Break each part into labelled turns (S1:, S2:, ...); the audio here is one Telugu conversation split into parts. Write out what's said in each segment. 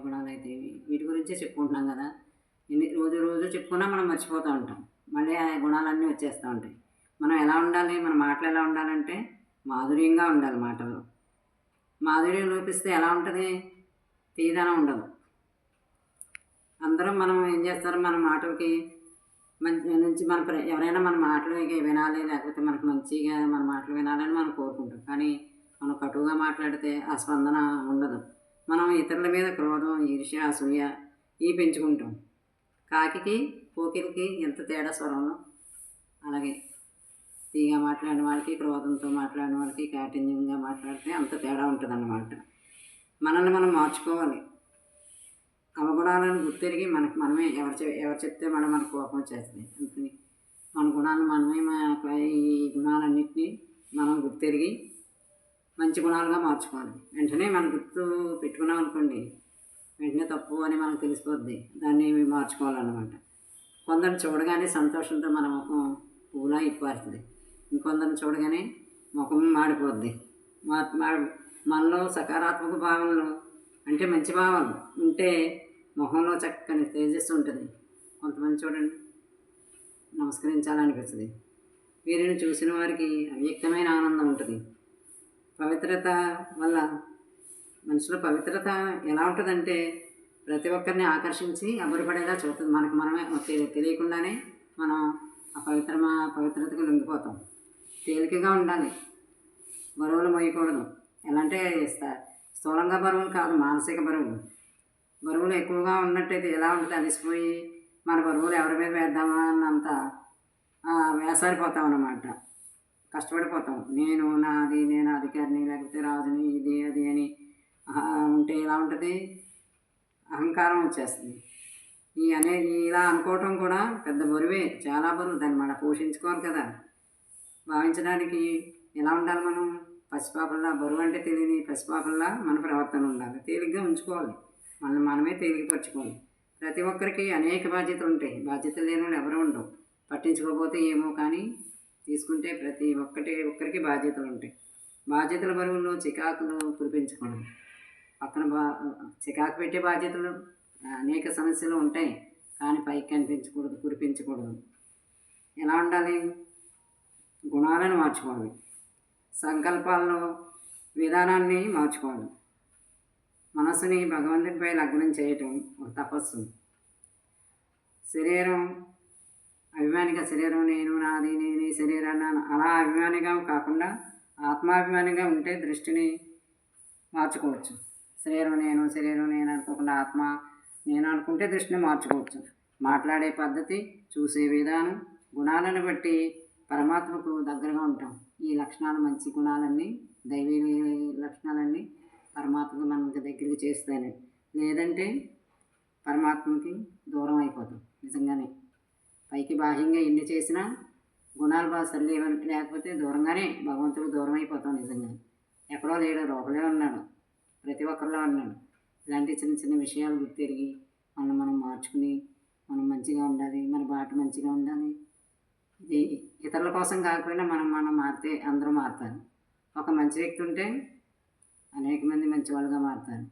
S1: గుణాలైతే వీటి గురించే చెప్పుకుంటున్నాం కదా. ఎన్ని రోజు రోజు చెప్పుకున్నా మనం మర్చిపోతూ ఉంటాం. మళ్ళీ ఆ గుణాలన్నీ వచ్చేస్తూ ఉంటాయి. మనం ఎలా ఉండాలి, మన మాటలు ఎలా ఉండాలంటే మాధుర్యంగా ఉండాలి మాటల్లో. మాధుర్యం లోపిస్తే ఎలా ఉంటుంది, తీయదనం ఉండదు. అందరం మనం ఏం చేస్తారు, మన మాటలకి మంచి నుంచి ఎవరైనా మన మాటలు వినాలి, లేకపోతే మనకు మంచిగా మన మాటలు వినాలని మనం కోరుకుంటాం. కానీ మనం కటువుగా మాట్లాడితే ఆ స్పందన ఉండదు. మనం ఇతరుల మీద క్రోధం, ఈర్ష్య, అసూయ ఇవి పెంచుకుంటాం. కాకికి కోకిలకి ఎంత తేడా స్వరంలో, అలాగే తీగా మాట్లాడిన వాళ్ళకి, క్రోధంతో మాట్లాడిన వాళ్ళకి, కాఠిన్యంగా మాట్లాడితే అంత తేడా ఉంటుంది అన్నమాట. మనల్ని మనం మార్చుకోవాలి. అవగుణాలను గుర్తిరిగి మనమే ఎవరు చెప్తే మన కోపం వచ్చేస్తుంది. అందుకని మన గుణాలను మనమే ఈ గుణాలన్నింటినీ మనం గుర్తిరిగి మంచి గుణాలుగా మార్చుకోవాలి. వెంటనే మనం గుర్తు పెట్టుకున్నాం అనుకోండి, వెంటనే తప్పు అని మనకు తెలిసిపోద్ది. దాన్ని మార్చుకోవాలన్నమాట. కొందరు చూడగానే సంతోషంతో మన ముఖం పువ్వులా ఇప్పారుతుంది. ఇంకొందరిని చూడగానే ముఖం మాడిపోద్ది. మనలో సకారాత్మక భావనలు అంటే మంచి భావనలు ఉంటే మొహంలో చక్కని తేజస్సు ఉంటుంది. కొంతమంది చూడండి నమస్కరించాలనిపిస్తుంది. వీరిని చూసిన వారికి అవ్యక్తమైన ఆనందం ఉంటుంది. పవిత్రత వల్ల మనిషిలో పవిత్రత ఎలా ఉంటుందంటే ప్రతి ఒక్కరిని ఆకర్షించి అబ్బురపడేలా చూస్తుంది. మనమే తెలియకుండానే మనం ఆ పవిత్రతకు లొంగిపోతాం. తేలికగా ఉండాలి, బరువులు మోయకూడదు. ఎలా అంటే స్థూలంగా బరువులు కాదు, మానసిక బరువులు ఎక్కువగా ఉన్నట్టయితే ఎలా ఉంటుంది, అలసిపోయి మన బరువులు ఎవరి మీద వేద్దామా అన్నంత వేసారిపోతాం అన్నమాట. కష్టపడిపోతాం. నేను అధికారిని, లేకపోతే రాజుని, ఇది అది అని ఉంటే ఎలా ఉంటుంది, అహంకారం వచ్చేస్తుంది. ఇలా అనుకోవటం కూడా పెద్ద బరువే, చాలా బరువు. దాన్ని మనం పోషించుకోవాలి కదా. భావించడానికి ఎలా ఉండాలి, మనం పసిపాపల్లా, బరువు అంటే తెలియని పసిపాపల్లా మన ప్రవర్తన ఉండాలి. తేలిగ్గా ఉంచుకోవాలి, మనమే తేలికపరచుకోవాలి. ప్రతి ఒక్కరికి అనేక బాధ్యతలు ఉంటాయి. బాధ్యతలు లేని వాళ్ళు ఎవరు ఉండవు. పట్టించుకోకపోతే ఏమో కానీ తీసుకుంటే ప్రతి ఒక్కరికి బాధ్యతలు ఉంటాయి. బాధ్యతల బరువుల్లో చికాకులు కురిపించకూడదు. పక్కన చికాకు పెట్టే బాధ్యతలు అనేక సమస్యలు ఉంటాయి, కానీ పైకి కనిపించకూడదు, కురిపించకూడదు. ఎలా ఉండాలి, గుణాలను మార్చుకోవాలి. సంకల్పాల్లో విధానాన్ని మార్చుకోవాలి. మనసుని భగవంతుడిపై లగ్నం చేయటం ఒక తపస్సు. అభిమానిగా శరీరం నేను, నాది, నేను ఈ శరీరాన్ని అలా అభిమానిగా కాకుండా ఆత్మాభిమానిగా ఉంటే దృష్టిని మార్చుకోవచ్చు. శరీరం నేను అనుకోకుండా ఆత్మ నేను అనుకుంటే దృష్టిని మార్చుకోవచ్చు. మాట్లాడే పద్ధతి, చూసే విధానం, గుణాలను బట్టి పరమాత్మకు దగ్గరగా ఉంటాం. ఈ లక్షణాలు, మంచి గుణాలన్నీ, దైవీ లక్షణాలన్నీ పరమాత్మకు మనకి దగ్గరికి చేస్తాయి. లేదంటే పరమాత్మకి దూరం అయిపోతాం. నిజంగానే పైకి బాహ్యంగా ఎన్ని చేసినా గుణాలు లేకపోతే దూరంగానే భగవంతుడు దూరం అయిపోతాం. నిజంగా ఎక్కడో లేడు, లోపలే ఉన్నాడు, ప్రతి ఒక్కరిలో ఉన్నాడు. ఇలాంటి చిన్న చిన్న విషయాలు గుర్తిరిగి మనం మార్చుకుని మనం మంచిగా ఉండాలి, మన బాట మంచిగా ఉండాలి. ఇది ఇతరుల కోసం కాకపోయినా మనం మారితే అందరూ మారుతారు. ఒక మంచి వ్యక్తి ఉంటే అనేక మంది మంచి వాళ్ళుగా మారుతారు.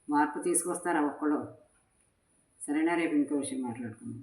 S1: మార్పు తీసుకొస్తారు ఒక్కళ్ళు. సరేనా, రేపు ఇంకో విషయం మాట్లాడుకుందాం.